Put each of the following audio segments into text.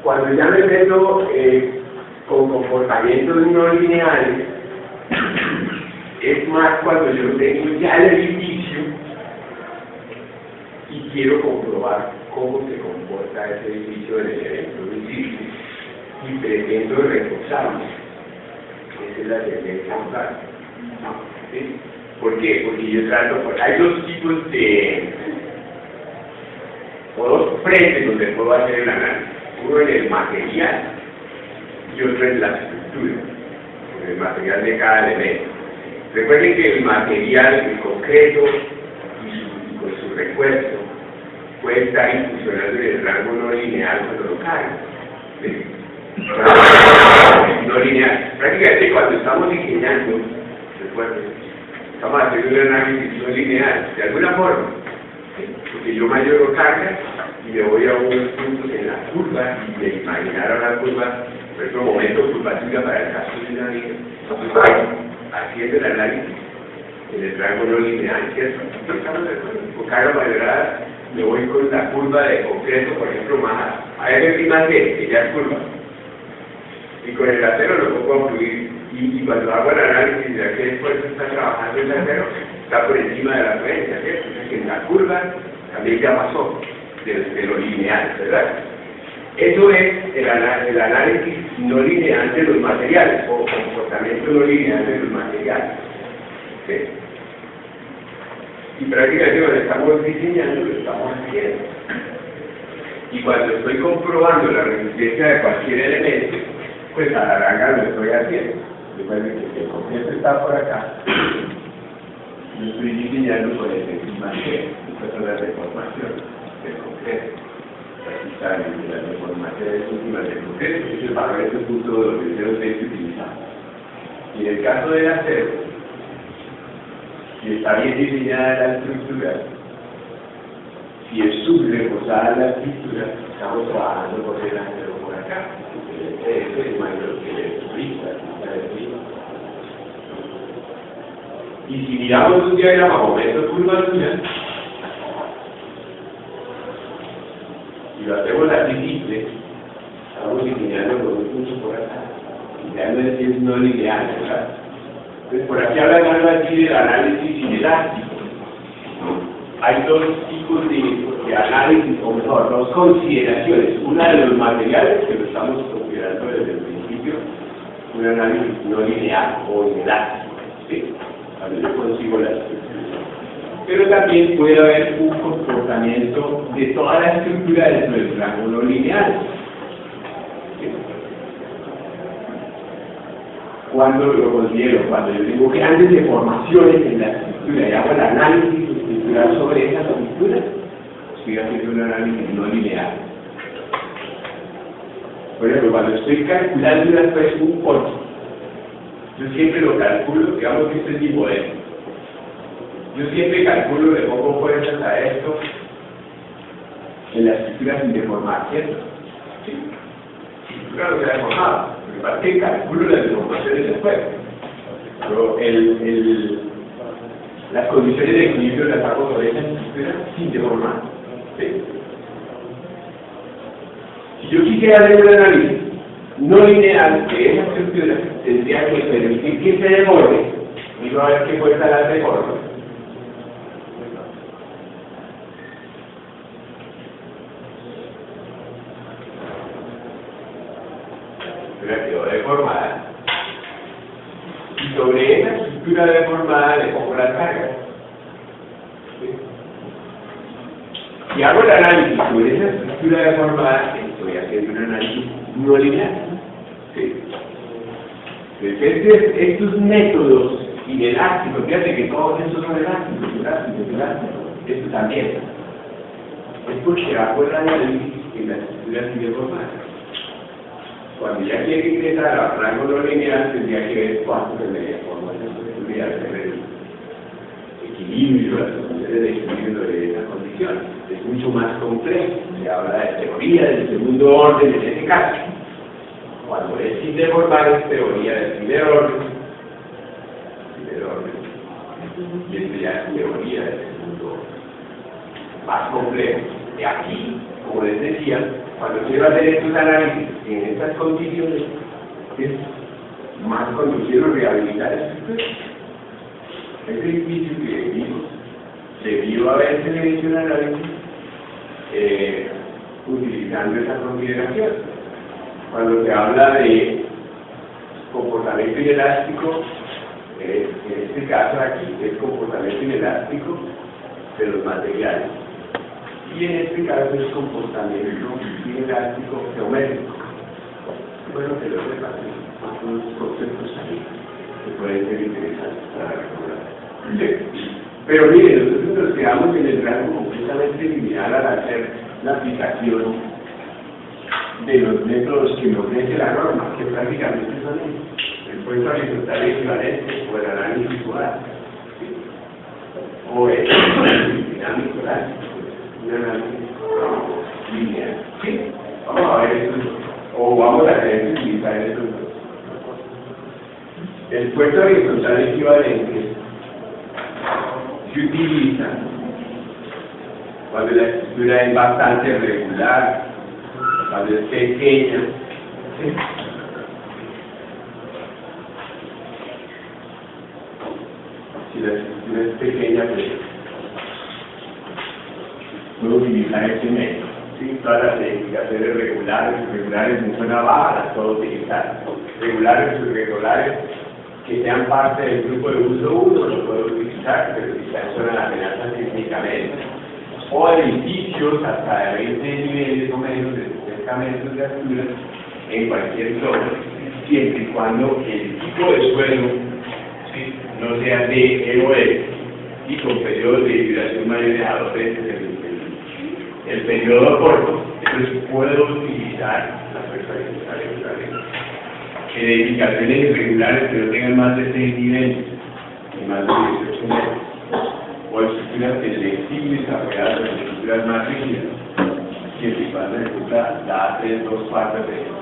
Cuando ya me meto con comportamientos no lineales, es más cuando yo tengo ya el edificio y quiero comprobar cómo se comporta ese edificio en el evento visible y pretendo reforzarlo. Esa es la tendencia local. ¿Sí? ¿Por qué? Porque yo trato, hay dos tipos de, o dos frentes donde puedo hacer el análisis. Uno en el material y otro en la estructura, en el material de cada elemento. Recuerden que el material, el concreto y con su refuerzo puede estar incursionando en el rango no lineal cuando lo carga. ¿Sí? No lineal. Prácticamente cuando estamos diseñando, recuerden, estamos haciendo un análisis no lineal, de alguna forma, ¿sí? Porque yo mayor carga y me voy a unos puntos en la curva y de imaginar a la curva, por ejemplo, momento curvatura para el caso de una vida, haciendo el análisis en el rango no lineal, ¿cierto? Estamos de acuerdo. Con carga mayorada me voy con la curva de concreto, por ejemplo, más a ver más que ya es curva. Y con el acero lo pongo a fluir. Y cuando hago el análisis de a qué esfuerzo está trabajando el acero, está por encima de la frecuencia, ¿cierto? Entonces en la curva también ya pasó de lo lineal, ¿verdad? Eso es el análisis no lineal de los materiales, o comportamiento no lineal de los materiales. ¿Sí? Y prácticamente cuando estamos diseñando, lo estamos haciendo. Y cuando estoy comprobando la resistencia de cualquier elemento, pues a la larga lo estoy haciendo. Recuerden que el concreto está por acá, yo estoy diseñando por el encima G, esta es la deformación del concreto. Aquí está la deformación encima del concreto, ese es el valor de este punto donde yo lo tengo que utilizar. Y en el caso del acero, si está bien diseñada la estructura, si es subreposada la estructura, estamos trabajando con el acero por acá. Ese es mayor que el turista. Y si miramos un diagrama momento curvatura, y lo hacemos así simple, estamos diseñando con un punto por acá, y ya no lineal, ¿verdad? Entonces, por aquí hablan algo así del análisis inelástico. Hay dos tipos de análisis, o mejor, dos consideraciones. Una de los materiales, que lo estamos considerando desde el principio, un análisis no lineal o inelástico, ¿sí? Cuando yo consigo la estructura. Pero también puede haber un comportamiento de toda la estructura dentro del rango no lineal. ¿Sí? Cuando lo considero, cuando yo tengo grandes deformaciones en la estructura y hago el análisis estructural sobre esa estructura, estoy haciendo un análisis no lineal. Por ejemplo, cuando estoy calculando una especie, un poncho, yo siempre lo calculo, digamos que este es mi modelo. Yo siempre calculo, le pongo fuerzas a esto en la estructura sin deformar, ¿cierto? Sí. Claro que se ha deformado, porque para que calculo las deformaciones después. Pero las condiciones de equilibrio las hago sobre esa estructura sin deformar. ¿Sí? Si yo quisiera hacer un análisis no lineal de esa estructura, tendría que permitir que se deforme y no a ver qué fuerza la deforma. La quedó deformada. Y sobre esa estructura deformada le pongo las cargas. ¿Sí? Si hago el análisis sobre esa estructura deformada, estoy haciendo un análisis no lineal. ¿Sí? Entonces, estos métodos inelásticos, fíjate que todos estos son elásticos, esto también. Es porque hago el análisis en la estructura sin deformada. Cuando ya quiere ingresar al rango no lineal, tendría que ver cuánto se me deforma esa estructura, el equilibrio, las condiciones de equilibrio de esa condición. Es mucho más complejo. Se habla de teoría del segundo orden en ese caso. Cuando es sin deformar, es teoría del primer orden. Y esto ya es teoría del segundo orden. Más complejo. Y aquí, como les decía, cuando quiero hacer estos análisis en estas condiciones, es más cuando quiero rehabilitar ese edificio que debió haberse hecho un análisis utilizando esa consideración. Cuando se habla de comportamiento inelástico, en este caso aquí es comportamiento inelástico de los materiales, y en este caso es comportamiento inelástico geométrico. Bueno, que lo sepan, unos conceptos ahí que pueden ser interesantes para recordar. Pero miren, nosotros nos quedamos en el rango completamente lineal al hacer la aplicación de los métodos que me ofrece la norma, que prácticamente son el puesto horizontal equivalente o el análisis dual, ¿sí? O el dinámico elástico, un análisis lineal. ¿Sí? Vamos a ver eso, o vamos a tener que utilizar eso. El puesto horizontal equivalente se utiliza cuando la estructura es bastante regular, cuando es pequeña, ¿sí? Si la estructura es pequeña, pues puedo utilizar este método, ¿sí? Todas las edificaciones regulares, irregulares en zona baja las puedo utilizar. Regulares o irregulares que sean parte del grupo de uso 1 lo puedo utilizar, pero si están en zona de amenaza sísmicamente. O edificios hasta de 20 niveles o menos de 60 metros de altura en cualquier zona, siempre y cuando el tipo de suelo, ¿sí?, no sea de EOF y con periodos de vibración mayores a 2 veces el periodo corto, entonces puedo utilizar la fuerza horizontal en edificaciones irregulares que no tengan más de 6 niveles y más de 18 metros, o estructuras flexibles apoyadas en estructuras más rígidas, siempre y cuando ejecuta la A3 2/4 de ellos.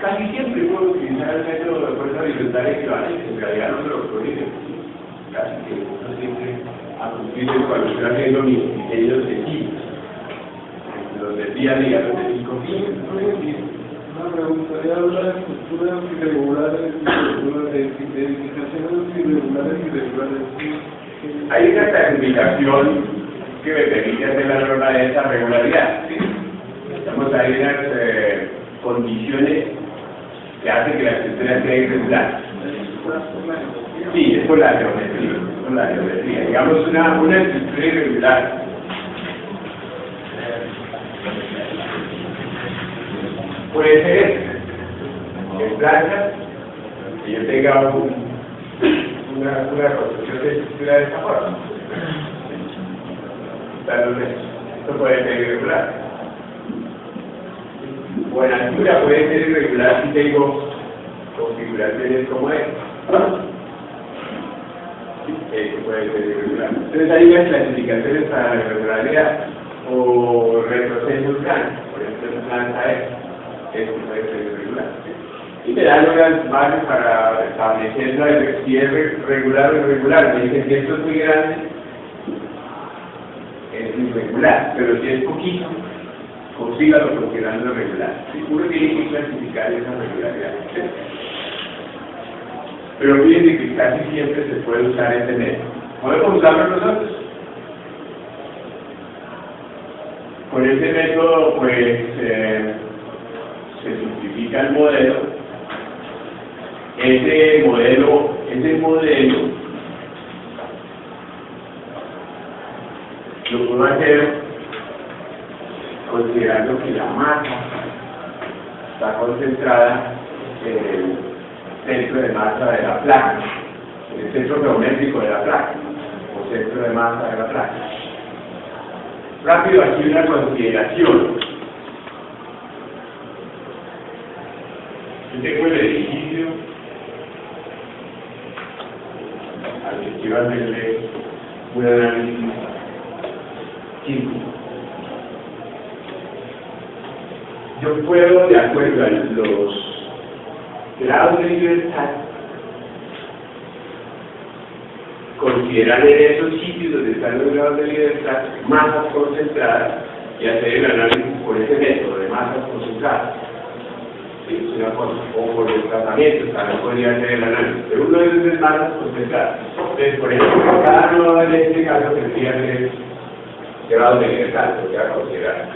Casi siempre puedo utilizar el método de fuerza horizontal equivalente, en realidad no se lo prohíbe, casi siempre a cumplir cuando estoy haciendo mis diseños sencillos, los del día a día, los de 5 minutos. Una pregunta, habla de estructuras irregulares de edificaciones irregulares. Hay una clasificación que me permite hacer la norma de esa regularidad, ¿sí? Estamos ahí en las condiciones que hacen que la estructura sea irregular. Sí, es por la geometría, Digamos una estructura irregular. Puede ser en planta, que yo tenga una construcción de estructura de esta forma. Esto puede ser irregular. O en altura puede ser irregular si tengo configuraciones como esta. Eso puede ser irregular. Entonces hay unas clasificaciones para la irregularidad o retrocesos grandes, por ejemplo en planta esta. Eso puede ser irregular. Y me dan unas bases para establecer si es regular o irregular. Me dicen que esto es muy grande, es irregular, pero si es poquito, consígalo considerando regular. Uno tiene que clasificar esa regularidad. Pero fíjense que casi siempre se puede usar este método. ¿Podemos usarlo nosotros? Con este método, pues, se simplifica el modelo. Ese modelo lo puedo hacer considerando que la masa está concentrada en el centro de masa de la placa, en el centro geométrico de la placa, o centro de masa de la placa. Rápido, aquí una consideración. Yo tengo el edificio al que quiero hacerle un análisis químico. Yo puedo, de acuerdo a los grados de libertad, considerar en esos sitios donde están los grados de libertad masas concentradas y hacer el análisis por ese método de masas concentradas. Sí, es una cosa. O por los tratamientos también podría hacer el análisis. Pero uno de esos es masas concentradas. Entonces, por ejemplo, cada nodo en este caso tendría que ser grado de libertad, lo que a considerar.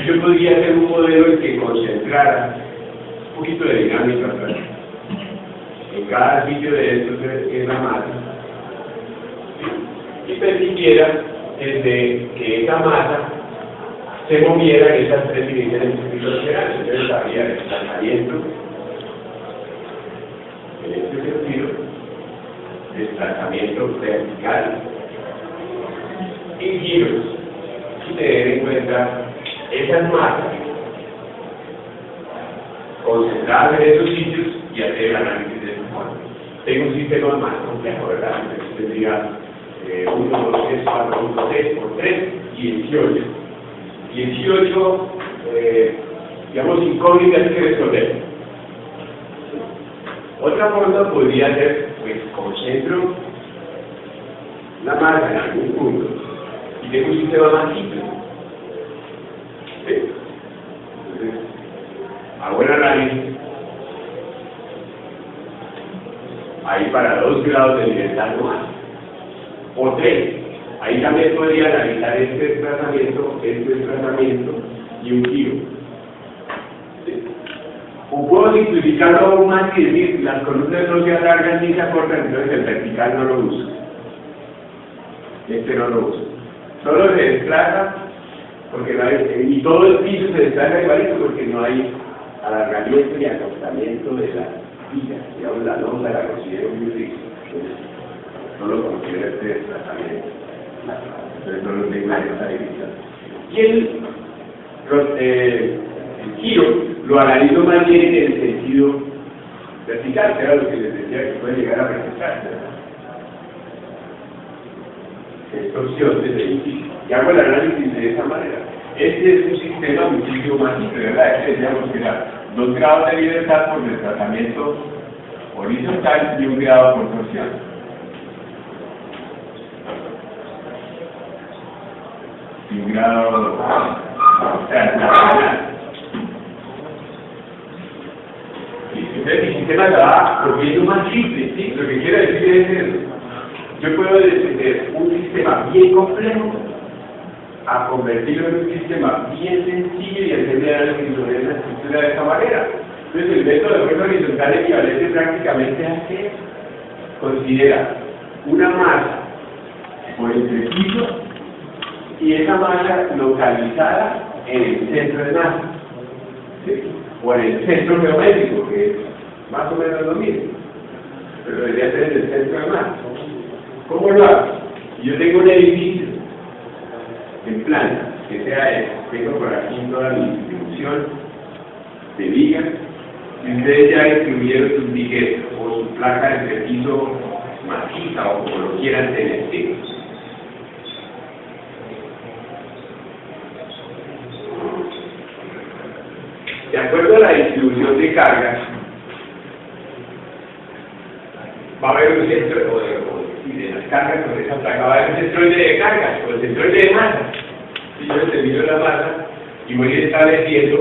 Yo podría hacer un modelo en que concentrara un poquito de dinámica en cada sitio de estos en la masa, ¿sí? Y permitiera que esa masa se moviera en esas tres divisiones circulares. Entonces habría desplazamiento en este sentido, desplazamiento vertical y giros. Y tener en cuenta esas masas concentradas en esos sitios y hacer el análisis de su forma. Tengo un sistema más complejo, ¿verdad? Entonces tendría 1, 2, 3, 4, 1, 3 por 3, 18. 18, digamos, incógnitas que resolver. Otra forma podría ser, pues, concentro la masa en algún punto y tengo un sistema más simple. ¿Sí? Entonces, hago el análisis. Ahí para 2 grados de libertad no más. O 3. Ahí también podría analizar este desplazamiento y un giro. ¿Sí? O puedo simplificarlo aún más y decir, las columnas no se alargan ni se acortan, entonces el vertical no lo uso. Este no lo uso. Solo se desplaza, porque y todo el piso se desplaza igualito porque no hay alargamiento ni acostamiento de la viga. Digamos, la norma la considero muy rica. No lo considero este desplazamiento. Entonces no lo tengo en esta división. Y el giro lo analizo más bien en el sentido vertical, que era lo que les decía que puede llegar a presentar. Esta opción desde el inicio. Y hago el análisis de esa manera. Este es un sistema muchísimo más simple, ¿verdad? Este decíamos que era 2 grados de libertad por desplazamiento horizontal y 1 grado por torsión. Y 1 grado translacional. Entonces mi sistema se va volviendo más simple, ¿sí? Lo que quiero decir es eso. Yo puedo descender un sistema bien complejo a convertirlo en un sistema bien sencillo y hacerle análisis sobre esa estructura de esa manera. Entonces el método de fuerza horizontal equivalente prácticamente a que considera una masa por entre el piso y esa masa localizada en el centro de masa, ¿sí? O en el centro geométrico, que es más o menos lo mismo, pero debería ser en el centro de masa. ¿Cómo lo hago? Yo tengo un edificio en planta, que sea eso. Tengo por aquí toda mi distribución de vigas, y ustedes ya distribuyeron sus vigas o su placa de piso maciza o como lo quieran tener. ¿Sí? De acuerdo a la distribución de cargas, va a haber un centro de las cargas con esa placa, va a haber un centroide de cargas o el centroide de masa. Si yo determino la masa y voy estableciendo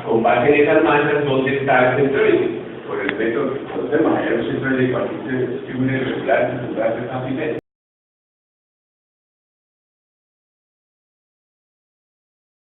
con base en esas masas dónde está el centroide. Por el método que conocemos, hay un centroide de cualquier distribución irregular,